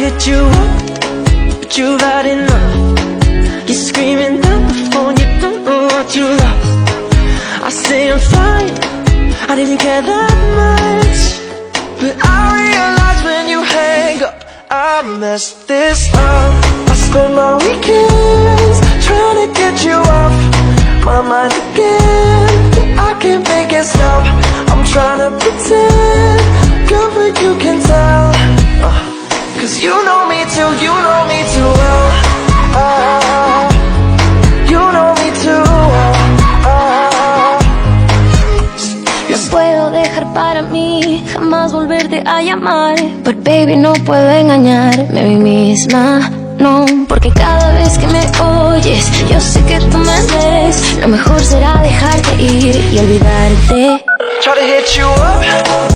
hit you up, but you've had enough. You're screaming down the phone, you don't know what you love. I say I'm fine, I didn't care that much, but I realize when you hang up, I messed this up. I spend my weekends trying to get you off my mind again, but I can't make it stop. I'm trying to pretend, girl, but you can tell, 'cause you know me too, you know me too well. You know me too well. No puedo dejar para mí jamás volverte a llamar, but baby no puedo engañarme a mí misma, no, porque cada vez que me oyes yo sé que tú me ves. Lo mejor será dejarte ir y olvidarte. Try to hit you up,